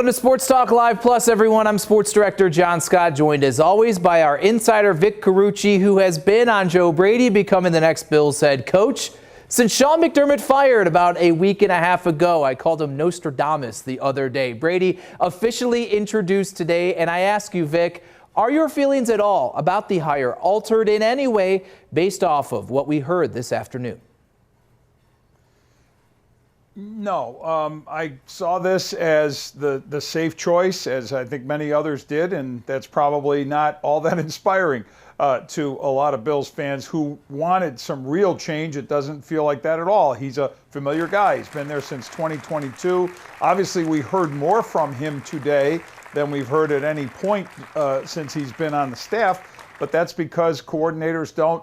Welcome to Sports Talk Live Plus, everyone. I'm Sports Director John Scott, joined as always by our insider Vic Carucci, who has been on Joe Brady becoming the next Bills head coach since Sean McDermott fired about a week and a half ago. I called him Nostradamus the other day. Brady officially introduced today, and I ask you, Vic, are your feelings at all about the hire altered in any way based off of what we heard this afternoon? No, I saw this as the safe choice, as I think many others did, and that's probably not all that inspiring to a lot of Bills fans who wanted some real change. It doesn't feel like that at all. He's a familiar guy. He's been there since 2022. Obviously, we heard more from him today than we've heard at any point since he's been on the staff, but that's because coordinators don't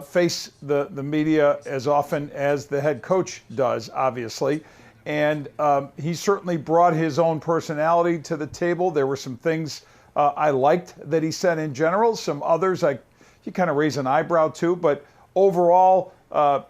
face the media as often as the head coach does, obviously. And he certainly brought his own personality to the table. There were some things I liked that he said in general. Some others he kind of raised an eyebrow to. But overall,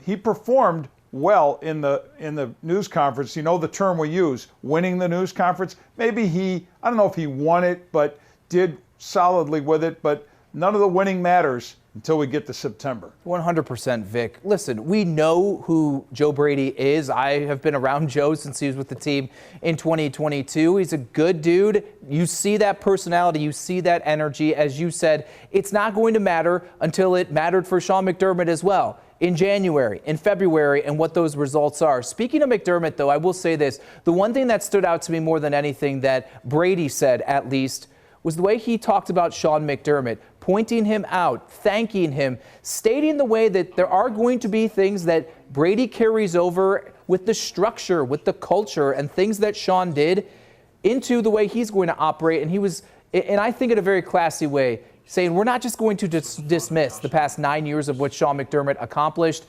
he performed well in the news conference. You know the term we use, winning the news conference. Maybe I don't know if he won it, but did solidly with it. But none of the winning matters until we get to September. 100%, Vic. Listen, we know who Joe Brady is. I have been around Joe since he was with the team in 2022. He's a good dude. You see that personality. You see that energy. As you said, it's not going to matter until it mattered for Sean McDermott as well. In January, in February, and what those results are. Speaking of McDermott, though, I will say this. The one thing that stood out to me more than anything that Brady said, at least, was the way he talked about Sean McDermott, pointing him out, thanking him, stating the way that there are going to be things that Brady carries over with the structure, with the culture, and things that Sean did into the way he's going to operate. And he was, and I think in a very classy way, saying we're not just going to dismiss the past 9 years of what Sean McDermott accomplished.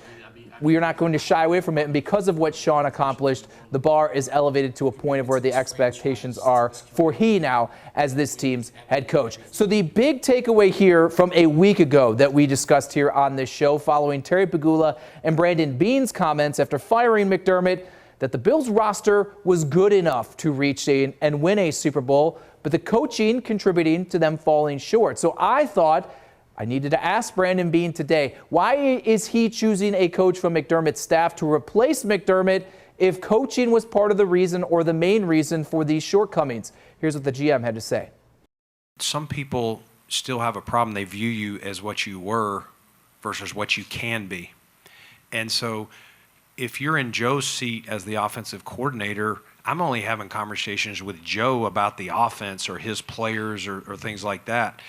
We are not going to shy away from it. And because of what Sean accomplished, the bar is elevated to a point of where the expectations are for he now as this team's head coach. So the big takeaway here from a week ago that we discussed here on this show following Terry Pegula and Brandon Beane's comments after firing McDermott, that the Bills roster was good enough to reach and win a Super Bowl, but the coaching contributing to them falling short. So I thought I needed to ask Brandon Beane today, why is he choosing a coach from McDermott's staff to replace McDermott if coaching was part of the reason or the main reason for these shortcomings? Here's what the GM had to say. Some people still have a problem. They view you as what you were versus what you can be. And so if you're in Joe's seat as the offensive coordinator, I'm only having conversations with Joe about the offense or his players or things like that.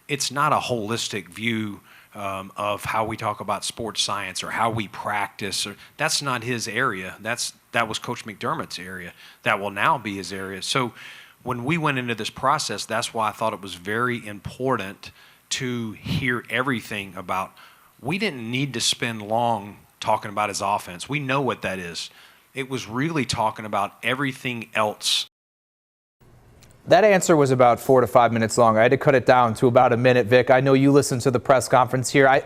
It's not a holistic view of how we talk about sports science or how we practice. That's not his area. That was Coach McDermott's area. That will now be his area. So when we went into this process, that's why I thought it was very important to hear everything about. We didn't need to spend long talking about his offense. We know what that is. It was really talking about everything else. That answer was about 4 to 5 minutes long. I had to cut it down to about a minute, Vic. I know you listened to the press conference here.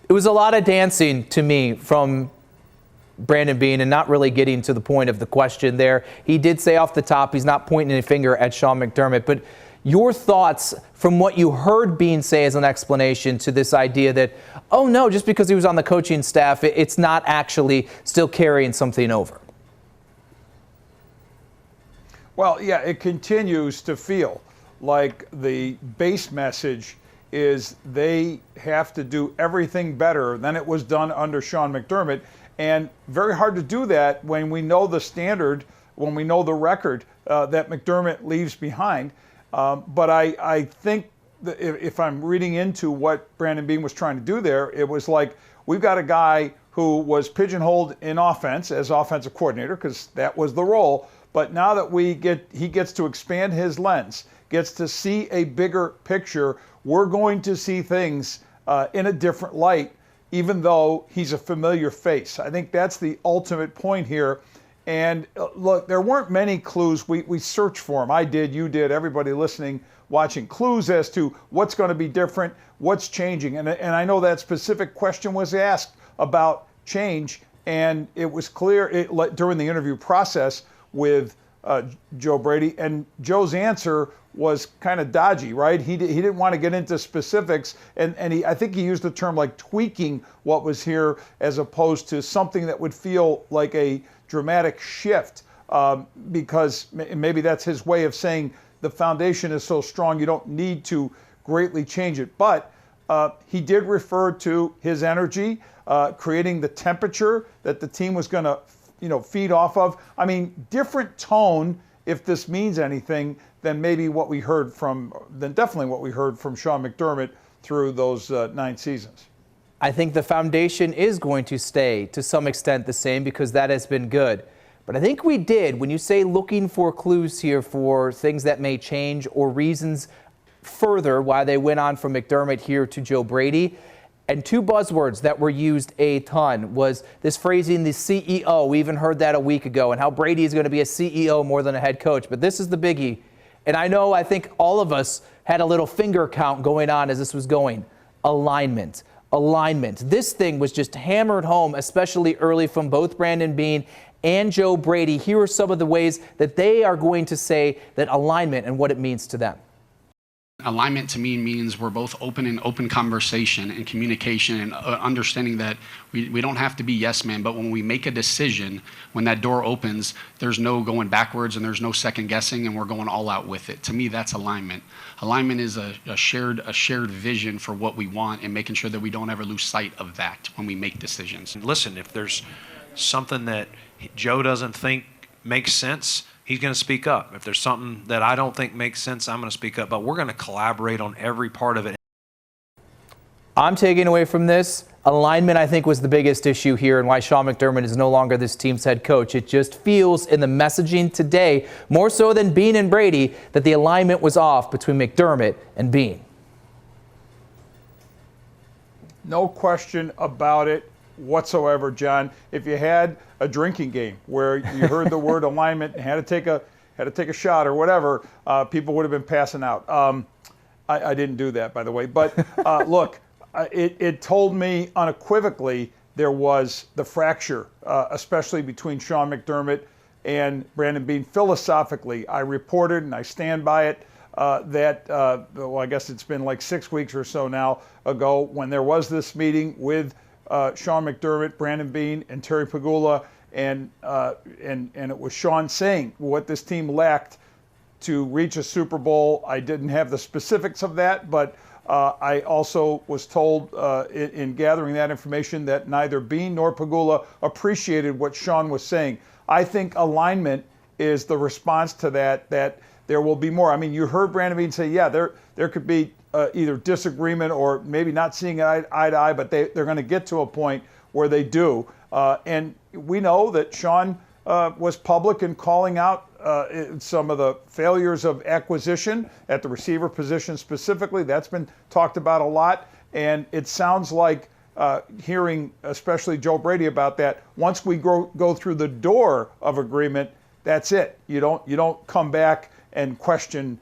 It was a lot of dancing to me from Brandon Beane and not really getting to the point of the question there. He did say off the top he's not pointing a finger at Sean McDermott, but your thoughts from what you heard Beane say as an explanation to this idea that, oh no, just because he was on the coaching staff, it's not actually still carrying something over. Well, yeah, it continues to feel like the base message is they have to do everything better than it was done under Sean McDermott. And very hard to do that when we know the standard, when we know the record that McDermott leaves behind. But I think that if I'm reading into what Brandon Beane was trying to do there, it was like we've got a guy who was pigeonholed in offense as offensive coordinator because that was the role. But now that he gets to expand his lens, gets to see a bigger picture, we're going to see things in a different light, even though he's a familiar face. I think that's the ultimate point here. And look, there weren't many clues. We searched for them. I did, you did, everybody listening, watching, clues as to what's going to be different, what's changing. And I know that specific question was asked about change, and it was clear during the interview process with Joe Brady. And Joe's answer was kind of dodgy, right? He didn't want to get into specifics, and I think he used the term like tweaking what was here as opposed to something that would feel like a dramatic shift, because maybe that's his way of saying the foundation is so strong you don't need to greatly change it. But he did refer to his energy, creating the temperature that the team was going to feed off of. I mean, different tone, if this means anything, than maybe what we heard from, definitely what we heard from Sean McDermott through those 9 seasons. I think the foundation is going to stay to some extent the same because that has been good. But I think we did, when you say looking for clues here for things that may change or reasons further why they went on from McDermott here to Joe Brady. And 2 buzzwords that were used a ton was this phrasing, the CEO. We even heard that a week ago, and how Brady is going to be a CEO more than a head coach. But this is the biggie. And I think all of us had a little finger count going on as this was going. Alignment. Alignment. This thing was just hammered home, especially early from both Brandon Beane and Joe Brady. Here are some of the ways that they are going to say that alignment and what it means to them. Alignment to me means we're both open in open conversation and communication and understanding that we don't have to be yes men, but when we make a decision, when that door opens, there's no going backwards and there's no second guessing, and we're going all out with it. To me, that's alignment. Alignment is a shared vision for what we want, and making sure that we don't ever lose sight of that when we make decisions. Listen, if there's something that Joe doesn't think makes sense, he's going to speak up. If there's something that I don't think makes sense, I'm going to speak up. But we're going to collaborate on every part of it. I'm taking away from this, alignment I think was the biggest issue here and why Sean McDermott is no longer this team's head coach. It just feels in the messaging today, more so than Beane and Brady, that the alignment was off between McDermott and Beane. No question about it whatsoever, John. If you had a drinking game where you heard the word alignment and had to take a shot or whatever, people would have been passing out. I didn't do that, by the way. But look, it told me unequivocally there was the fracture, especially between Sean McDermott and Brandon Beane. Philosophically, I reported, and I stand by it, well, I guess it's been like 6 weeks or so now ago, when there was this meeting with Sean McDermott, Brandon Beane, and Terry Pegula, and it was Sean saying what this team lacked to reach a Super Bowl. I didn't have the specifics of that, but I also was told in gathering that information that neither Beane nor Pegula appreciated what Sean was saying. I think alignment is the response to that there will be more. I mean, you heard Brandon Beane say, yeah, there could be either disagreement or maybe not seeing eye to eye, but they're going to get to a point where they do. And we know that Sean was public in calling out some of the failures of acquisition at the receiver position specifically. That's been talked about a lot. And it sounds like hearing especially Joe Brady about that, once we go through the door of agreement, that's it. You don't come back and question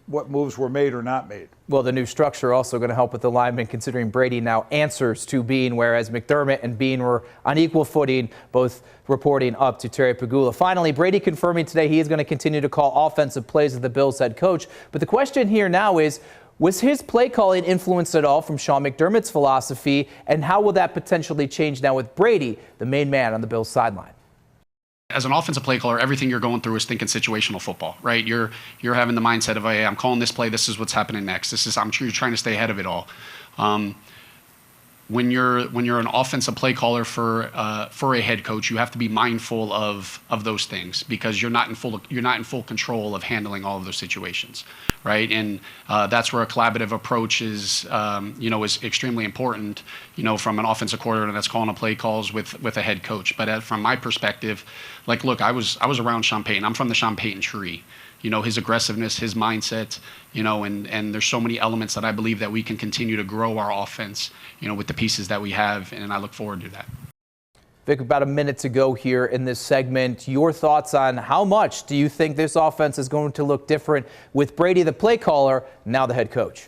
what moves were made or not made. Well, the new structure also going to help with alignment, considering Brady now answers to Beane, whereas McDermott and Beane were on equal footing, both reporting up to Terry Pegula. Finally, Brady confirming today he is going to continue to call offensive plays as the Bills head coach. But the question here now is, was his play calling influenced at all from Sean McDermott's philosophy, and how will that potentially change now with Brady, the main man on the Bills sideline? As an offensive play caller, everything you're going through is thinking situational football, right? You're having the mindset of, hey, I'm calling this play, this is what's happening next. I'm sure you're trying to stay ahead of it all. When you're an offensive play caller for a head coach, you have to be mindful of those things, because you're not in full control of handling all of those situations, right? And that's where a collaborative approach is extremely important, from an offensive coordinator that's calling a play calls with a head coach. But from my perspective, like, look, I was around Sean Payton. I'm from the Sean Payton tree. His aggressiveness, his mindset, and there's so many elements that I believe that we can continue to grow our offense, with the pieces that we have, and I look forward to that. Vic, about a minute to go here in this segment. Your thoughts on how much do you think this offense is going to look different with Brady, the play caller, now the head coach?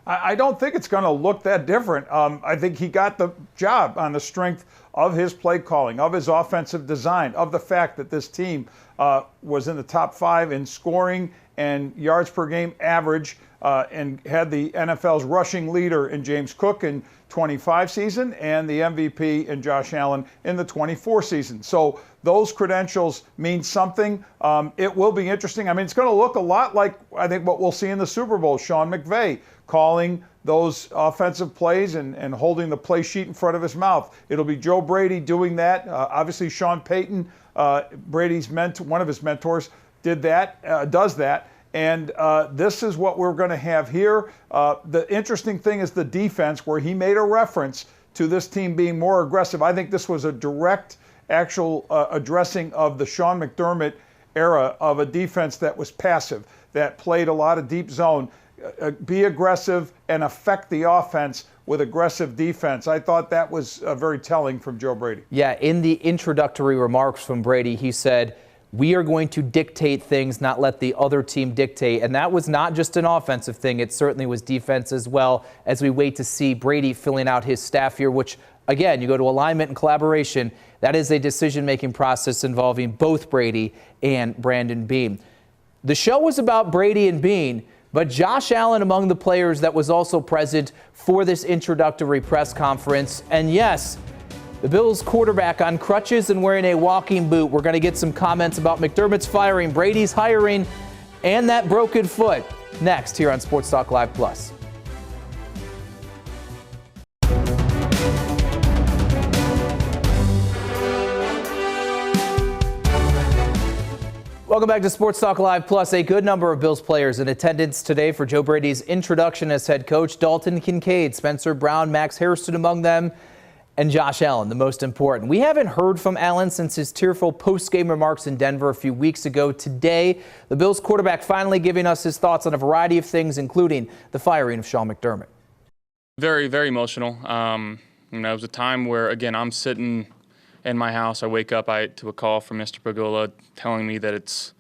I don't think it's going to look that different. I think he got the job on the strength of his play calling, of his offensive design, of the fact that this team was in the top 5 in scoring and yards per game average, and had the NFL's rushing leader in James Cook in 25 season and the MVP in Josh Allen in the 24 season. So those credentials mean something. It will be interesting. I mean, it's going to look a lot like, I think, what we'll see in the Super Bowl. Sean McVay calling those offensive plays and holding the play sheet in front of his mouth. It'll be Joe Brady doing that. Obviously, Sean Payton, Brady's one of his mentors, does that. And this is what we're going to have here. The interesting thing is the defense, where he made a reference to this team being more aggressive. I think this was a direct, actual addressing of the Sean McDermott era of a defense that was passive, that played a lot of deep zone. Be aggressive and affect the offense with aggressive defense. I thought that was very telling from Joe Brady. Yeah, in the introductory remarks from Brady, he said, "We are going to dictate things, not let the other team dictate." And that was not just an offensive thing. It certainly was defense as well, as we wait to see Brady filling out his staff here, which, again, you go to alignment and collaboration. That is a decision-making process involving both Brady and Brandon Beane. The show was about Brady and Beane, but Josh Allen among the players that was also present for this introductory press conference. And yes, the Bills quarterback on crutches and wearing a walking boot. We're going to get some comments about McDermott's firing, Brady's hiring, and that broken foot next here on Sports Talk Live Plus. Welcome back to Sports Talk Live Plus. A good number of Bills players in attendance today for Joe Brady's introduction as head coach. Dalton Kincaid, Spencer Brown, Max Hairston among them, and Josh Allen, the most important. We haven't heard from Allen since his tearful post-game remarks in Denver a few weeks ago. Today, the Bills quarterback finally giving us his thoughts on a variety of things, including the firing of Sean McDermott. Very, very emotional. It was a time where, again, I'm sitting in my house. I wake up to a call from Mr. Pagula telling me that it's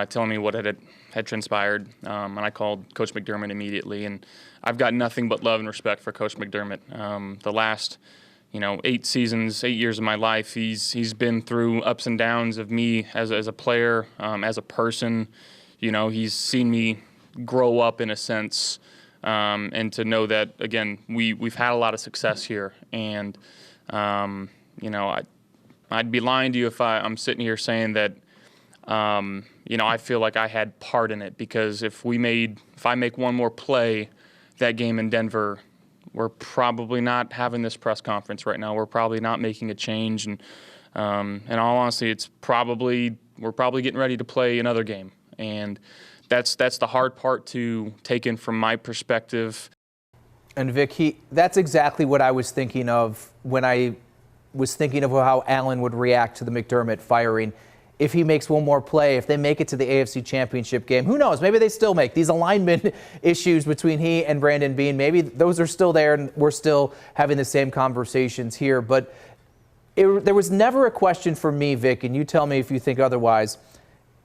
telling me what had transpired, and I called Coach McDermott immediately. And I've got nothing but love and respect for Coach McDermott. The last 8 years of my life, he's been through ups and downs of me as a player, as a person. He's seen me grow up in a sense, and to know that, again, we've had a lot of success here. And I'd be lying to you if I'm sitting here saying that I feel like I had part in it, because if I make one more play that game in Denver, we're probably not having this press conference right now. We're probably not making a change, and in all honesty, we're probably getting ready to play another game, and that's the hard part to take in from my perspective. And Vic, that's exactly what I was thinking of when I was thinking of how Allen would react to the McDermott firing. If he makes one more play, if they make it to the AFC Championship game, who knows? Maybe they still make these alignment issues between he and Brandon Beane. Maybe those are still there and we're still having the same conversations here. But there was never a question for me, Vic, and you tell me if you think otherwise,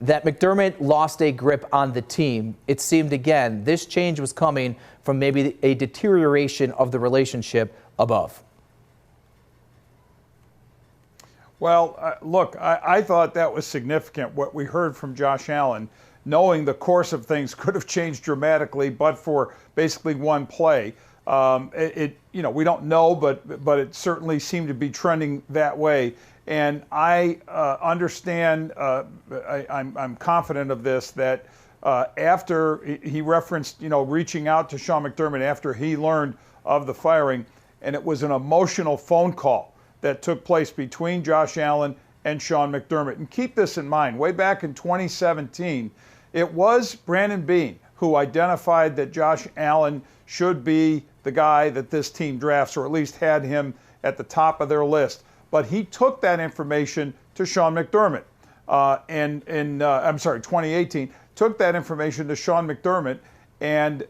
that McDermott lost a grip on the team. It seemed, again, this change was coming from maybe a deterioration of the relationship above. Well, look, I thought that was significant, what we heard from Josh Allen, knowing the course of things could have changed dramatically, but for basically one play. We don't know, but it certainly seemed to be trending that way. And I understand, I'm confident of this, that after he referenced, reaching out to Sean McDermott after he learned of the firing, and it was an emotional phone call that took place between Josh Allen and Sean McDermott. And keep this in mind, way back in 2017, it was Brandon Beane who identified that Josh Allen should be the guy that this team drafts, or at least had him at the top of their list. But he took that information to Sean McDermott. 2018, took that information to Sean McDermott, and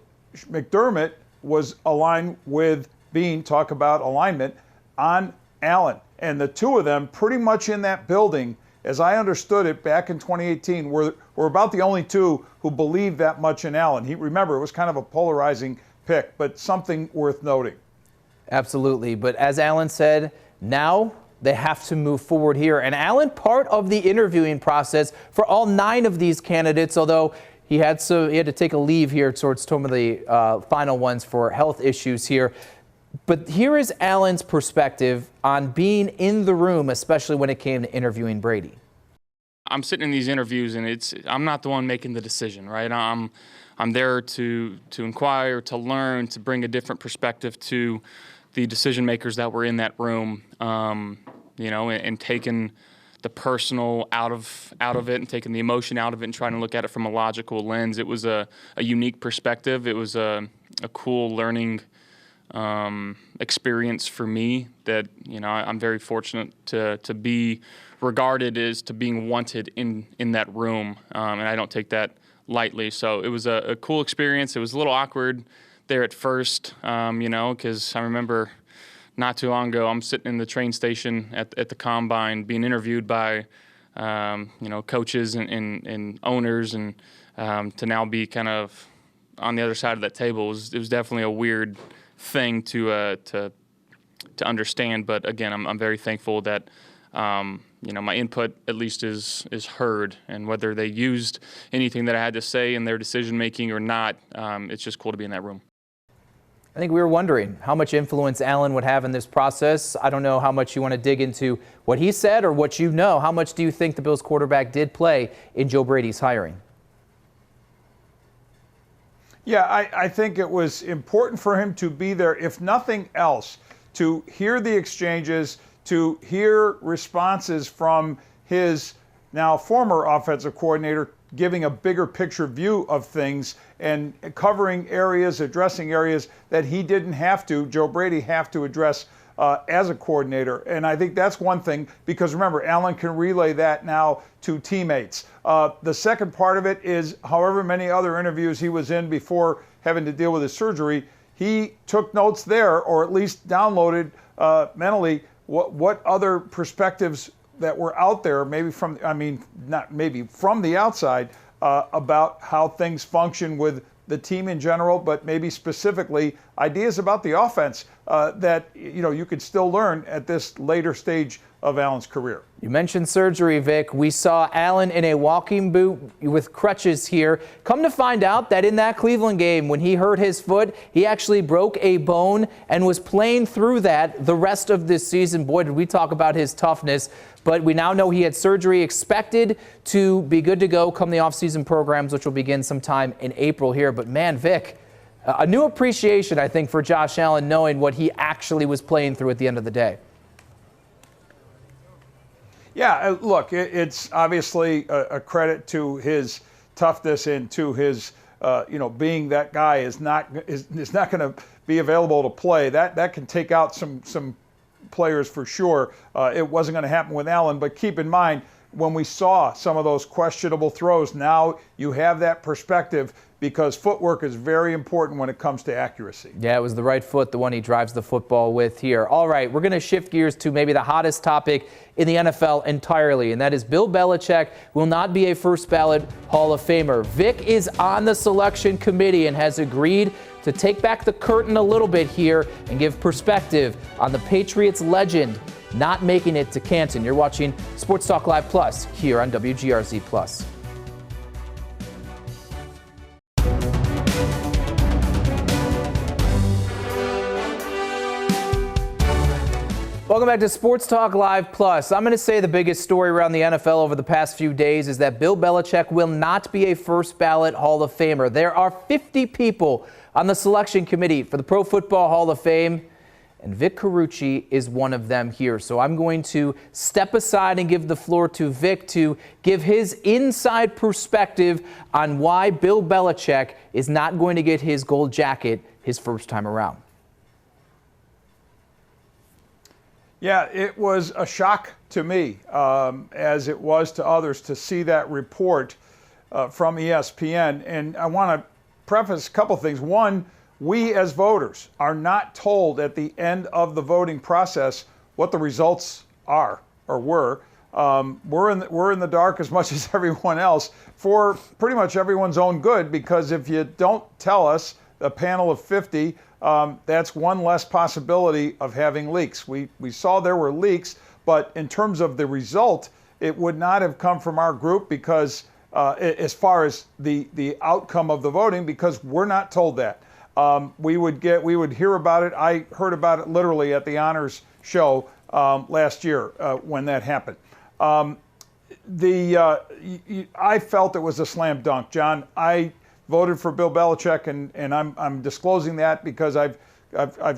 McDermott was aligned with Beane, talk about alignment, on Allen. And the two of them pretty much in that building, as I understood it back in 2018, were about the only two who believed that much in Allen. Remember, it was kind of a polarizing pick, but something worth noting. Absolutely. But as Allen said, Now they have to move forward here. And Allen, part of the interviewing process for all 9 of these candidates, although he had to take a leave here towards some of the final ones for health issues here. But here is Allen's perspective on being in the room, especially when it came to interviewing Brady. I'm sitting in these interviews, and I'm not the one making the decision, right? I'm there to inquire, to learn, to bring a different perspective to the decision makers that were in that room, and taking the personal out of it and taking the emotion out of it and trying to look at it from a logical lens. It was a unique perspective. It was a cool learning experience for me that, I'm very fortunate to be regarded as to being wanted in that room, and I don't take that lightly. So it was a cool experience. It was a little awkward there at first, because I remember not too long ago, I'm sitting in the train station at the Combine being interviewed by, coaches and owners, and to now be kind of on the other side of that table, it was definitely a weird thing to understand. But again, I'm very thankful that, my input at least is heard, and whether they used anything that I had to say in their decision making or not, it's just cool to be in that room. I think we were wondering how much influence Allen would have in this process. I don't know how much you want to dig into what he said or what you know. How much do you think the Bills quarterback did play in Joe Brady's hiring? Yeah, I think it was important for him to be there, if nothing else, to hear the exchanges, to hear responses from his now former offensive coordinator, giving a bigger picture view of things and covering areas, addressing areas that he didn't have to, Joe Brady, have to address as a coordinator. And I think that's one thing, because remember, Allen can relay that now to teammates. The second part of it is, however many other interviews he was in before having to deal with his surgery, he took notes there, or at least downloaded mentally what other perspectives that were out there, maybe from the outside, about how things function with the team in general, but maybe specifically ideas about the offense that you could still learn at this later stage of Allen's career. You mentioned surgery, Vic. We saw Allen in a walking boot with crutches here. Come to find out that in that Cleveland game, when he hurt his foot, he actually broke a bone and was playing through that the rest of this season. Boy, did we talk about his toughness. But we now know he had surgery, expected to be good to go come the offseason programs, which will begin sometime in April here. But man, Vic, a new appreciation, I think, for Josh Allen, knowing what he actually was playing through at the end of the day. Yeah, look, it's obviously a credit to his toughness and to his, being that guy is not going to be available to play. That can take out some players for sure. It wasn't going to happen with Allen, but keep in mind, when we saw some of those questionable throws, now you have that perspective, because footwork is very important when it comes to accuracy. Yeah, it was the right foot, the one he drives the football with here. All right, we're going to shift gears to maybe the hottest topic in the NFL entirely, and that is Bill Belichick will not be a first ballot Hall of Famer. Vic is on the selection committee and has agreed to take back the curtain a little bit here and give perspective on the Patriots legend not making it to Canton. You're watching Sports Talk Live Plus here on WGRZ Plus. Welcome back to Sports Talk Live Plus. I'm going to say the biggest story around the NFL over the past few days is that Bill Belichick will not be a first ballot Hall of Famer. There are 50 people on the selection committee for the Pro Football Hall of Fame, and Vic Carucci is one of them here. So I'm going to step aside and give the floor to Vic to give his inside perspective on why Bill Belichick is not going to get his gold jacket his first time around. Yeah, it was a shock to me, as it was to others, to see that report from ESPN. And I want to preface a couple things. One, we as voters are not told at the end of the voting process what the results are or were. We're in the dark as much as everyone else, for pretty much everyone's own good, because if you don't tell us, a panel of 50, that's one less possibility of having leaks. We saw there were leaks, but in terms of the result, it would not have come from our group because as far as the outcome of the voting, because we're not told that. We would hear about it. I heard about it literally at the honors show last year when that happened. I felt it was a slam dunk, John. I voted for Bill Belichick, and I'm disclosing that because I've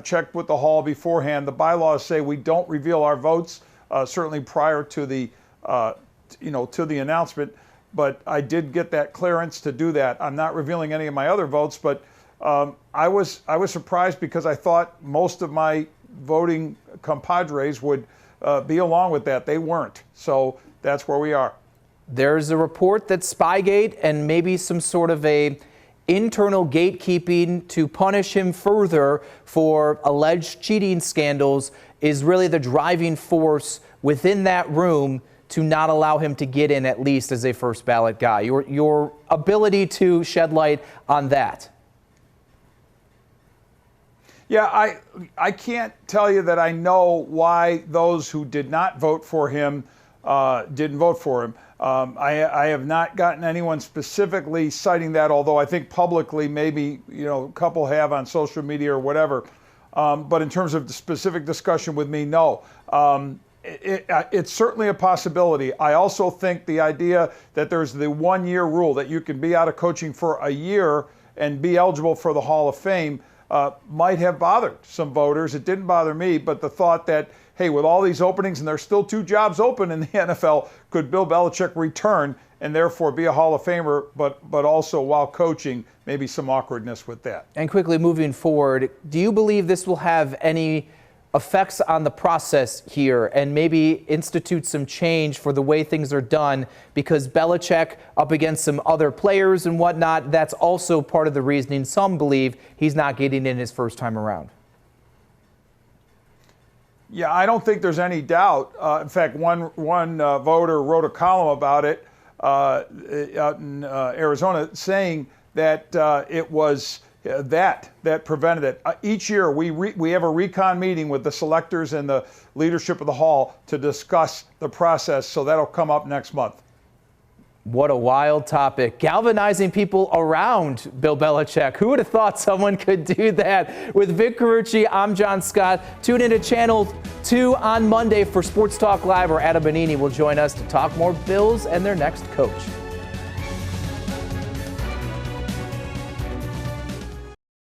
checked with the Hall beforehand. The bylaws say we don't reveal our votes, certainly prior to the to the announcement. But I did get that clearance to do that. I'm not revealing any of my other votes, but I was surprised because I thought most of my voting compadres would be along with that. They weren't. So that's where we are. There's a report that Spygate and maybe some sort of a internal gatekeeping to punish him further for alleged cheating scandals is really the driving force within that room to not allow him to get in, at least as a first ballot guy. Your ability to shed light on that. Yeah, I can't tell you that I know why those who did not vote for him didn't vote for him. I have not gotten anyone specifically citing that, although I think publicly maybe a couple have on social media or whatever. But in terms of the specific discussion with me, no. It's certainly a possibility. I also think the idea that there's the 1-year rule that you can be out of coaching for a year and be eligible for the Hall of Fame might have bothered some voters. It didn't bother me, but the thought that, hey, with all these openings and there's still 2 jobs open in the NFL, could Bill Belichick return and therefore be a Hall of Famer, but also while coaching, maybe some awkwardness with that. And quickly moving forward, do you believe this will have any effects on the process here and maybe institute some change for the way things are done? Because Belichick up against some other players and whatnot, that's also part of the reasoning some believe he's not getting in his first time around. Yeah, I don't think there's any doubt. In fact, one voter wrote a column about it out in Arizona saying that it was that prevented it. Each year we have a recon meeting with the selectors and the leadership of the Hall to discuss the process, so that'll come up next month. What a wild topic. Galvanizing people around Bill Belichick. Who would have thought someone could do that? With Vic Carucci, I'm John Scott. Tune into Channel 2 on Monday for Sports Talk Live, where Adam Beane will join us to talk more Bills and their next coach.